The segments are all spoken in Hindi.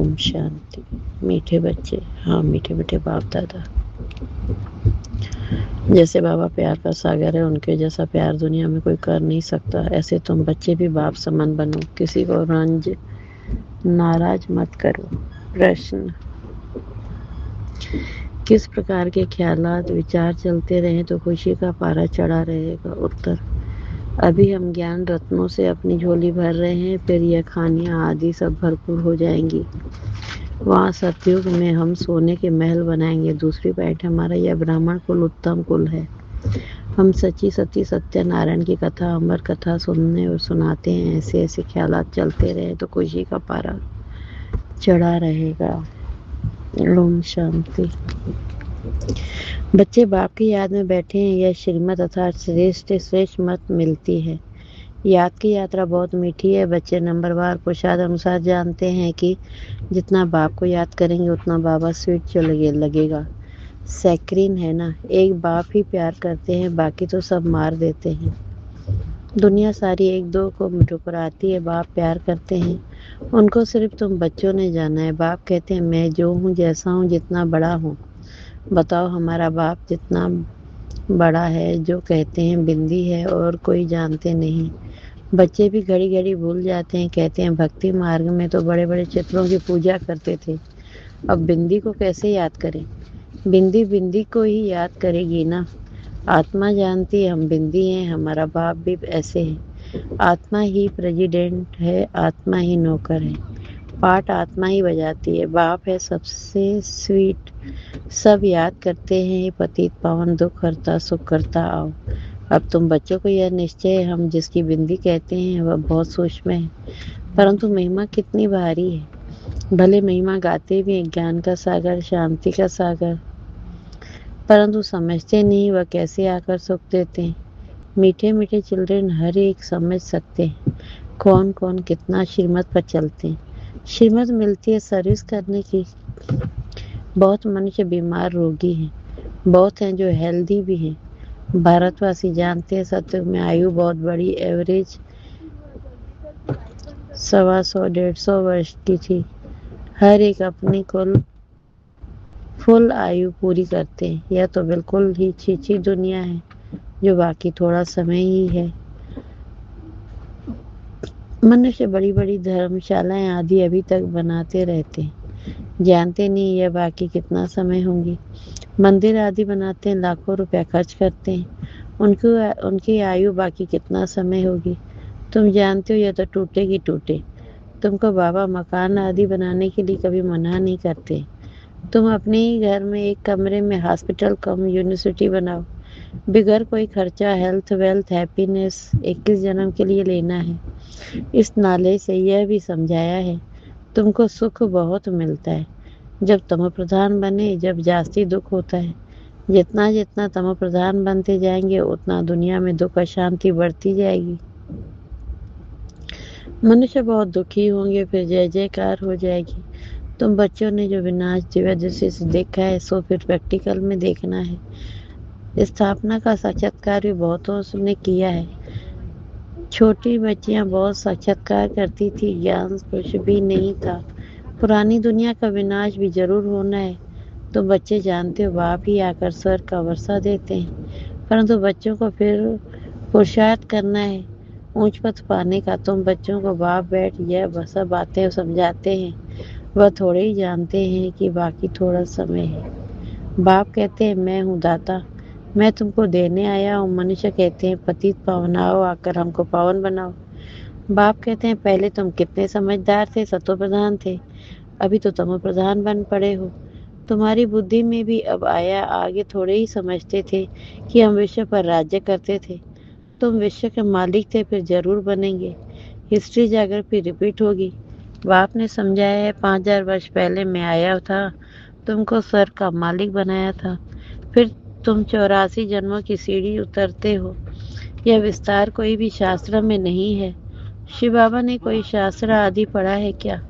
ओम शांति। मीठे बच्चे, हाँ मीठे मीठे बाप दादा। जैसे बाबा प्यार का सागर है, उनके जैसा प्यार दुनिया में कोई कर नहीं सकता। ऐसे तुम बच्चे भी बाप समान बनो, किसी को रंज नाराज मत करो। प्रश्न, किस प्रकार के ख्यालात विचार चलते रहे तो खुशी का पारा चढ़ा रहेगा? उत्तर, अभी हम ज्ञान रत्नों से अपनी झोली भर रहे हैं, फिर यह खानियां आदि सब भरपूर हो जाएंगी। वहाँ सतयुग में हम सोने के महल बनाएंगे। दूसरी बात, हमारा यह ब्राह्मण कुल उत्तम कुल है। हम सच्ची सती सत्यनारायण की कथा, अमर कथा सुनने और सुनाते हैं। ऐसे ऐसे ख्यालात चलते रहे तो खुशी का पारा चढ़ा रहेगा। ओम शांति। बच्चे बाप की याद में बैठे हैं। यह श्रीमत अर्थात श्रेष्ठ श्रेष्ठ मत मिलती है। याद की यात्रा बहुत मीठी है। बच्चे नंबरवार पुरुषार्थ अनुसार जानते हैं कि जितना बाप को याद करेंगे उतना बाबा स्वीट लगेगा। सैक्रीन है ना, एक बाप ही प्यार करते हैं, बाकी तो सब मार देते हैं। दुनिया सारी एक दो को ठुकराती है, बाप प्यार करते हैं। उनको सिर्फ तुम बच्चों ने जाना है। बाप कहते हैं मैं जो हूँ, जैसा हूँ, जितना बड़ा हूँ। बताओ हमारा बाप जितना बड़ा है, जो कहते हैं बिंदी है और कोई जानते नहीं। बच्चे भी घड़ी घड़ी भूल जाते हैं, कहते हैं भक्ति मार्ग में तो बड़े बड़े चित्रों की पूजा करते थे, अब बिंदी को कैसे याद करें? बिंदी बिंदी को ही याद करेगी ना। आत्मा जानती है हम बिंदी हैं, हमारा बाप भी ऐसे है। आत्मा ही प्रेसिडेंट है, आत्मा ही नौकर है, पाठ आत्मा ही बजाती है। बाप है सबसे स्वीट, सब याद करते हैं पतित पावन दुख हरता सुख करता आओ। अब तुम बच्चों को यह निश्चय है, हम जिसकी बिंदी कहते हैं वह बहुत सूक्ष्म है, परंतु महिमा कितनी भारी है। भले महिमा गाते भी हैं, ज्ञान का सागर, शांति का सागर, परंतु समझते नहीं वह कैसे आकर सुख देते हैं। मीठे मीठे चिल्ड्रन हर एक समझ सकते हैं कौन कौन कितना श्रीमत पर चलते हैं। श्रीमत मिलती है सर्विस करने की। बहुत मनुष्य बीमार रोगी हैं, बहुत हैं जो हेल्दी भी हैं। भारतवासी जानते हैं सत्युग में आयु बहुत बड़ी, एवरेज 125-150 वर्ष की थी। हर एक अपनी फुल आयु पूरी करते हैं। यह तो बिल्कुल ही छीछी दुनिया है जो बाकी थोड़ा समय ही है। मनुष्य बड़ी बड़ी धर्मशालाएं आदि अभी तक बनाते रहते हैं, जानते नहीं यह बाकी कितना समय होंगी। मंदिर आदि बनाते हैं, लाखों रुपया खर्च करते हैं, उनकी आयु बाकी कितना समय होगी। तुम जानते हो यह तो टूटेगी टूटे। तुमको बाबा मकान आदि बनाने के लिए कभी मना नहीं करते। तुम अपने ही घर में एक कमरे में हॉस्पिटल कम यूनिवर्सिटी बनाओ, बिगर कोई खर्चा। हेल्थ वेल्थ हैप्पीनेस 21 जन्म के लिए लेना है। इस नाले से यह भी समझाया है तुमको सुख बहुत मिलता है जब तमो प्रधान बने, जब जास्ती दुख होता है। जितना जितना तमो प्रधान बनते जाएंगे उतना दुनिया में दुख अशांति बढ़ती जाएगी। मनुष्य बहुत दुखी होंगे, फिर जय जयकार हो जाएगी। तुम बच्चों ने जो विनाश दिव्य दृष्टि से देखा है सो फिर प्रैक्टिकल में देखना है। स्थापना का साक्षात्कार भी बहुतों ने किया है। छोटी बच्चियां बहुत साक्षात्कार करती थी, ज्ञान कुछ भी नहीं था। पुरानी दुनिया का विनाश भी जरूर होना है। तो बच्चे जानते हो बाप ही आकर स्वर का वर्षा देते हैं, परंतु बच्चों को फिर पुरुषार्थ करना है ऊंच पद पाने का। तुम बच्चों को बाप बैठ यह सब बातें समझाते हैं, वह थोड़े ही जानते हैं कि बाकी थोड़ा समय है। बाप कहते हैं मैं हूँ दाता, मैं तुमको देने आया हूँ। मनुष्य कहते हैं पतित पावन आओ, आकर हमको पावन बनाओ। बाप कहते हैं पहले तुम कितने समझदार थे, सतो प्रधान थे, अभी तो तमो प्रधान बन पड़े हो। तुम्हारी बुद्धि में भी अब आया, आगे थोड़े ही समझते थे कि हम विश्व पर राज्य करते थे। तुम विश्व के मालिक थे, फिर जरूर बनेंगे। हिस्ट्री जाकर फिर रिपीट होगी। बाप ने समझाया है 5000 वर्ष पहले मैं आया था, तुमको स्वर का मालिक बनाया था, फिर तुम 84 जन्मों की सीढ़ी उतरते हो। यह विस्तार कोई भी शास्त्र में नहीं है। शिव बाबा ने कोई शास्त्र आदि पढ़ा है क्या?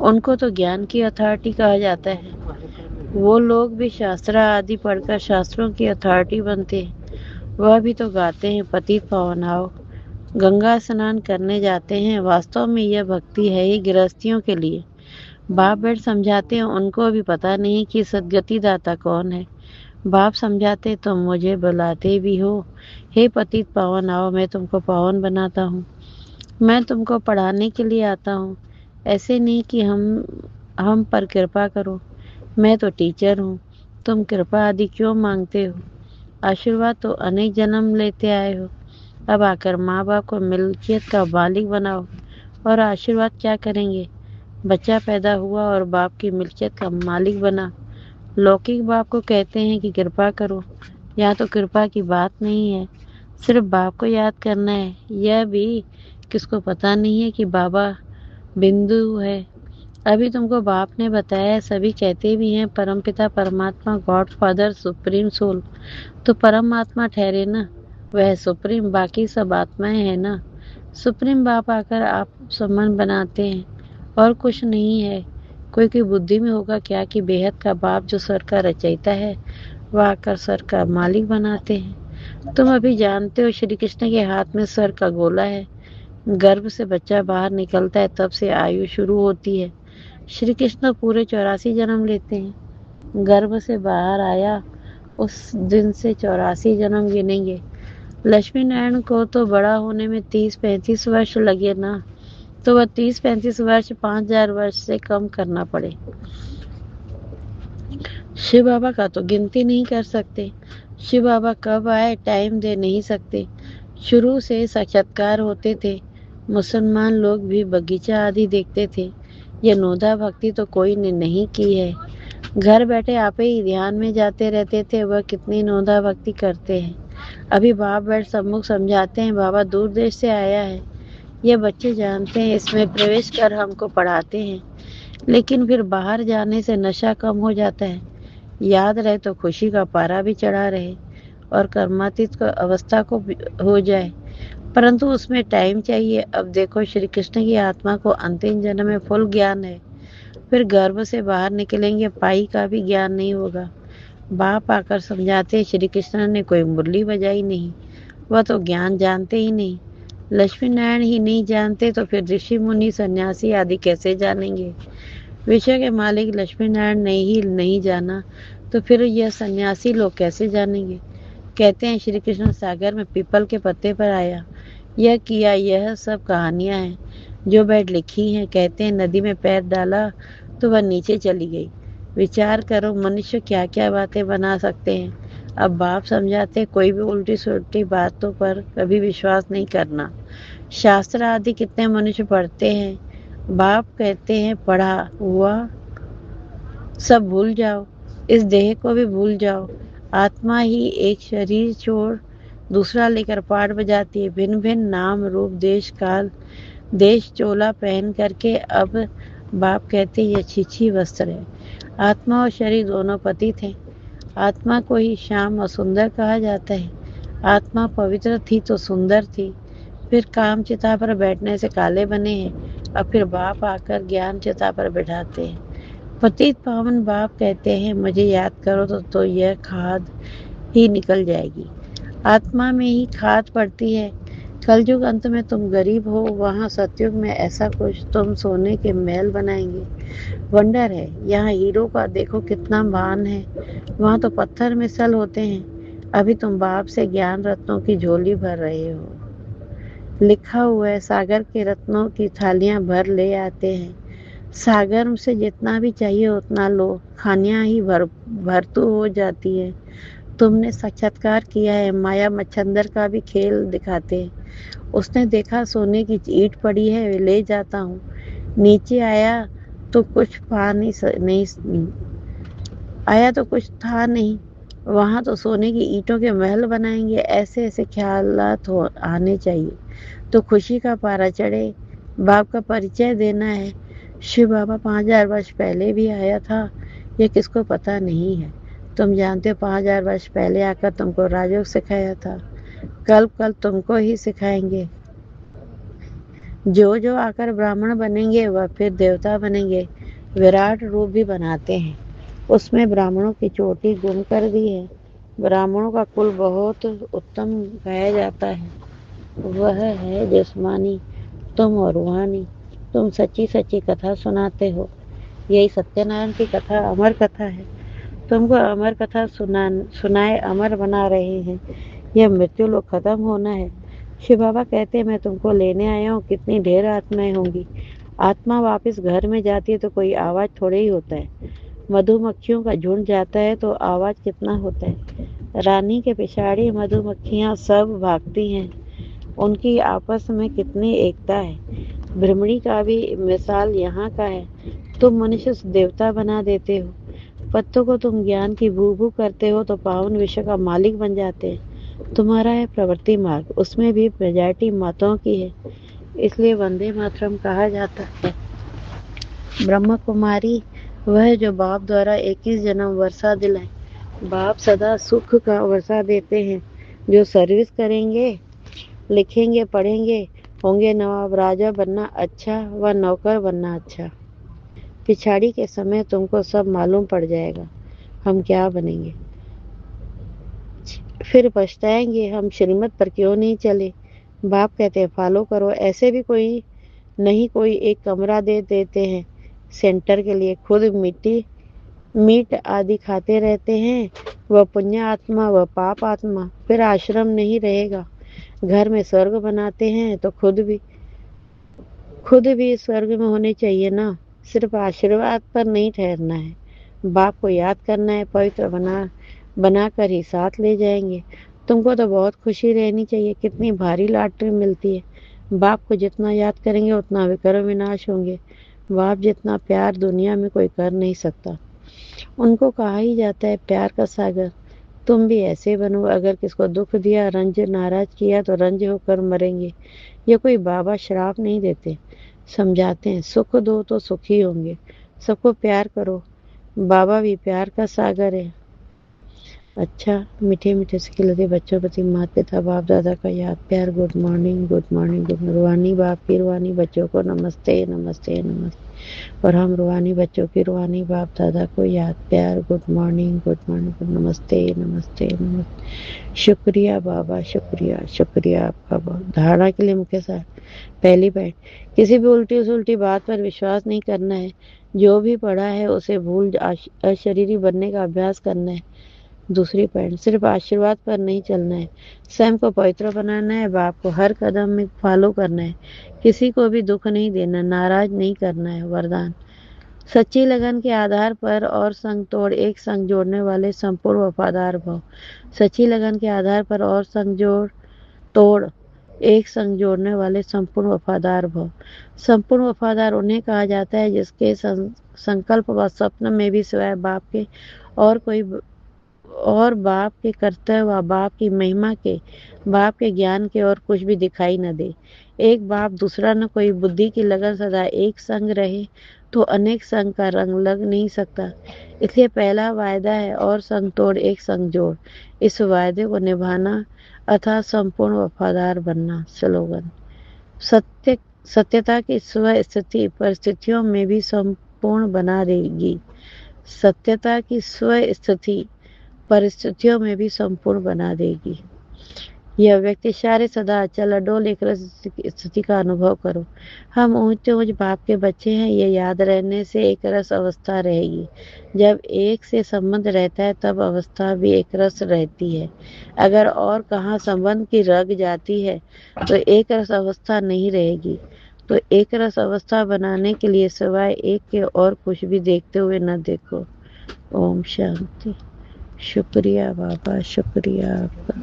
उनको तो ज्ञान की अथॉरिटी कहा जाता है। वो लोग भी शास्त्र आदि पढ़कर शास्त्रों की अथॉरिटी बनते हैं। वह भी तो गाते हैं पतित पावन आओ, गंगा स्नान करने जाते हैं। वास्तव में यह भक्ति है ही गृहस्थियों के लिए। बाप बैठ समझाते हैं, उनको भी पता नहीं कि सदगति दाता कौन है। बाप समझाते, तुम मुझे बुलाते भी हो, हे पतित पावन आओ, मैं तुमको पावन बनाता हूँ। मैं तुमको पढ़ाने के लिए आता हूँ, ऐसे नहीं कि हम पर कृपा करो। मैं तो टीचर हूँ, तुम कृपा आदि क्यों मांगते हो? आशीर्वाद तो अनेक जन्म लेते आए हो, अब आकर माँ बाप को मिल्कियत का मालिक बनाओ। और आशीर्वाद क्या करेंगे? बच्चा पैदा हुआ और बाप की मिल्कियत का मालिक बना। लौकिक बाप को कहते हैं कि कृपा करो, यहाँ तो कृपा की बात नहीं है, सिर्फ बाप को याद करना है। यह भी किसको पता नहीं है कि बाबा बिंदु है। अभी तुमको बाप ने बताया, सभी कहते भी हैं परमपिता परमात्मा, गॉड फादर, सुप्रीम सोल। तो परमात्मा ठहरे ना, वह सुप्रीम, बाकी सब आत्माएं हैं ना। सुप्रीम बाप आकर आप संबंध बनाते हैं, और कुछ नहीं है। कोई की बुद्धि में होगा क्या कि बेहद का बाप जो स्वर का रचयिता है, वह आकर स्वर का मालिक बनाते हैं। तुम अभी जानते हो श्री कृष्ण के हाथ में स्वर का गोला है। गर्भ से बच्चा बाहर निकलता है, तब से आयु शुरू होती है। श्री कृष्ण पूरे 84 जन्म लेते हैं। गर्भ से बाहर आया उस दिन से 84 जन्म गिनेंगे। लक्ष्मी नारायण को तो बड़ा होने में 30-35 वर्ष लगे ना, तो वह 30-35 वर्ष 5000 वर्ष से कम करना पड़े। शिव बाबा का तो गिनती नहीं कर सकते। शिव बाबा कब आए टाइम दे नहीं सकते। शुरू से साक्षात्कार होते थे। मुसलमान लोग भी बगीचा आदि देखते थे। यह नोदा भक्ति तो कोई ने नहीं की है। घर बैठे आप ही ध्यान में जाते रहते थे, वह कितनी नोदा भक्ति करते हैं। अभी बाप बैठ सम्मुख समझाते हैं, बाबा दूर देश से आया है। ये बच्चे जानते हैं, इसमें प्रवेश कर हमको पढ़ाते हैं, लेकिन फिर बाहर जाने से नशा कम हो जाता है। याद रहे तो खुशी का पारा भी चढ़ा रहे और कर्मातीत को अवस्था को हो जाए, परंतु उसमें टाइम चाहिए। अब देखो श्री कृष्ण की आत्मा को अंतिम जन्म में फुल ज्ञान है, फिर गर्भ से बाहर निकलेंगे पाई का भी ज्ञान नहीं होगा। बाप आकर समझाते, श्री कृष्ण ने कोई मुरली बजाई नहीं, वह तो ज्ञान जानते ही नहीं। लक्ष्मी नारायण ही नहीं जानते तो फिर ऋषि मुनि सन्यासी आदि कैसे जानेंगे? विश्व के मालिक लक्ष्मी नारायण ने ही नहीं जाना तो फिर यह सन्यासी लोग कैसे जानेंगे? कहते हैं श्री कृष्ण सागर में पीपल के पत्ते पर आया, यह किया, यह सब कहानियां हैं जो बैठ लिखी हैं। कहते हैं नदी में पैर डाला तो वह नीचे चली गई। विचार करो मनुष्य क्या क्या बातें बना सकते हैं। अब बाप समझाते, कोई भी उल्टी सुल्टी बातों पर कभी विश्वास नहीं करना। शास्त्र आदि कितने मनुष्य पढ़ते हैं, बाप कहते हैं पढ़ा हुआ सब भूल जाओ, इस देह को भी भूल जाओ। आत्मा ही एक शरीर छोड़ दूसरा लेकर पाठ बजाती है, भिन्न भिन्न नाम रूप देश काल देश चोला पहन करके। अब बाप कहते ये छीछी वस्त्र है। आत्मा और शरीर दोनों पतित हैं। आत्मा को ही श्याम और सुंदर कहा जाता है। आत्मा पवित्र थी तो सुंदर थी, फिर काम चिता पर बैठने से काले बने हैं। अब फिर बाप आकर ज्ञान चिता पर बैठाते हैं। पतित पावन बाप कहते हैं मुझे याद करो तो यह खाद ही निकल जाएगी। आत्मा में ही खाद पड़ती है। कलयुग अंत में तुम गरीब हो, वहाँ सतयुग में ऐसा कुछ तुम सोने के महल बनाएंगे। वंडर है, यहाँ हीरो का देखो कितना मान है, वहाँ तो पत्थर मिसल होते हैं। अभी तुम बाप से ज्ञान रत्नों की झोली भर रहे हो। लिखा हुआ है सागर के रत्नों की थालियां भर ले आते हैं। सागर से जितना भी चाहिए उतना लो, खानियां ही भरतू हो जाती है। तुमने साक्षात्कार किया है, माया मच्छंदर का भी खेल दिखाते हैं। उसने देखा सोने की ईंट पड़ी है, ले जाता हूँ। नीचे आया तो कुछ नहीं आया तो कुछ था नहीं। वहां तो सोने की ईंटों के महल बनाएंगे। ऐसे ऐसे ख्यालात आने चाहिए तो खुशी का पारा चढ़े। बाप का परिचय देना है। शिव बाबा 5000 वर्ष पहले भी आया था, ये किसको पता नहीं है। तुम जानते हो 5000 वर्ष पहले आकर तुमको राजयोग सिखाया था, कल तुमको ही सिखाएंगे। जो जो आकर ब्राह्मण बनेंगे वह फिर देवता बनेंगे। विराट रूप भी बनाते हैं, उसमें ब्राह्मणों की चोटी गुम कर दी है। ब्राह्मणों का कुल बहुत उत्तम गाया जाता है, वह है जिस्मानी, तुम और रूहानी। तुम सच्ची सच्ची कथा सुनाते हो। यही सत्यनारायण की कथा अमर कथा है। तुमको अमर कथा सुनाए अमर बना रहे हैं। यह मृत्यु लोक खत्म होना है। शिव बाबा कहते हैं मैं तुमको लेने आया हूँ। कितनी ढेर आत्माएं होंगी। आत्मा वापस घर में जाती है तो कोई आवाज थोड़े ही होता है। मधुमक्खियों का झुंड जाता है तो आवाज कितना होता है। रानी के पिछाड़ी मधुमक्खियां सब भागती हैं। उनकी आपस में कितनी एकता है। भ्रमणी का भी मिसाल यहाँ का है। तुम मनुष्य से देवता बना देते हो। पत्तों को तुम ज्ञान की भू भू करते हो तो पावन विश्व का मालिक बन जाते हैं। तुम्हारा है प्रवृत्ति मार्ग, उसमें भी मेजॉरिटी माताओं की है, इसलिए वंदे मातरम कहा जाता है। ब्रह्म कुमारी वह जो बाप द्वारा 21 जन्म वर्षा दिलाए। बाप सदा सुख का वर्षा देते हैं। जो सर्विस करेंगे, लिखेंगे, पढ़ेंगे, होंगे नवाब राजा बनना अच्छा व नौकर बनना अच्छा। पिछाड़ी के समय तुमको सब मालूम पड़ जाएगा हम क्या बनेंगे। फिर पछताएंगे हम श्रीमत पर क्यों नहीं चले। बाप कहते हैं फॉलो करो। ऐसे भी कोई नहीं कोई एक कमरा दे देते हैं सेंटर के लिए। खुद मीट आदि खाते रहते हैं। वह पुण्य आत्मा वह पाप आत्मा। फिर आश्रम नहीं रहेगा। घर में स्वर्ग बनाते हैं तो खुद भी स्वर्ग में होने चाहिए ना। सिर्फ आशीर्वाद पर नहीं ठहरना है। बाप को याद करना है। पवित्र बनाकर ही साथ ले जाएंगे। तुमको तो बहुत खुशी रहनी चाहिए। कितनी भारी लॉटरी मिलती है। बाप को जितना याद करेंगे उतना विक्रम विनाश होंगे। बाप जितना प्यार दुनिया में कोई कर नहीं सकता। उनको कहा ही जाता है प्यार का सागर। तुम भी ऐसे बनो। अगर किसको दुख दिया, रंज नाराज किया तो रंज होकर मरेंगे। ये कोई बाबा श्राप नहीं देते, समझाते हैं सुख दो तो सुखी होंगे। सबको प्यार करो। बाबा भी प्यार का सागर है। अच्छा, मीठे मीठे से खिलते बच्चों प्रति माता पिता बाप दादा का याद प्यार। Good morning, good morning, good रूहानी बाप की रूहानी बच्चों को नमस्ते नमस्ते नमस्ते। और हम रूहानी बच्चों की रूहानी बाप दादा को याद प्यार। गुड मॉर्निंग, गुड मॉर्निंग, नमस्ते नमस्ते नमस्ते। शुक्रिया बाबा, शुक्रिया शुक्रिया आपका बहुत। धारणा के लिए मुख्य सार। पहली बात, किसी भी उल्टी सुलटी बात पर विश्वास नहीं करना है। जो भी पढ़ा है उसे भूल अशरीरी बनने का अभ्यास करना है। दूसरी पॉइंट, सिर्फ आशीर्वाद पर नहीं चलना है, स्वयं को पवित्र बनाना है। बाप को हर कदम में फॉलो करना है। किसी को भी दुख नहीं देना, नाराज नहीं करना है। वरदान, सच्ची लगन के आधार पर और संग तोड़ एक संग जोड़ने वाले संपूर्ण वफादार भव। सच्ची लगन के आधार पर और संग तोड़ एक संग जोड़ने वाले संपूर्ण वफादार भव। संपूर्ण वफादार उन्हें कहा जाता है जिसके संकल्प व स्वप्न में भी सिवाय बाप के और बाप के कर्तव्य व बाप की महिमा के, बाप के ज्ञान के और कुछ भी दिखाई न दे। एक बाप दूसरा न कोई। बुद्धि की लगन सदा एक संग रहे तो अनेक संग का रंग लग नहीं सकता। इसलिए पहला वायदा है और संग तोड़ एक संग जोड़। इस वायदे को निभाना अथवा संपूर्ण वफादार बनना। स्लोगन, सत्यता की स्व स्थिति परिस्थितियों में भी संपूर्ण बना देगी। सत्यता की स्व स्थिति परिस्थितियों में भी संपूर्ण बना देगी। यह व्यक्ति सारे सदा अचल अडोल एक रस स्थिति का अनुभव करो। हम ऊंचे ऊंच बाप के बच्चे हैं, ये याद रहने से एक रस अवस्था रहेगी। जब एक से संबंध रहता है तब अवस्था भी एक रस रहती है। अगर और कहाँ संबंध की रग जाती है तो एक रस अवस्था नहीं रहेगी। तो एक रस अवस्था बनाने के लिए सिवाय एक के और कुछ भी देखते हुए न देखो। ओम शांति। शुक्रिया बाबा, शुक्रिया आपका।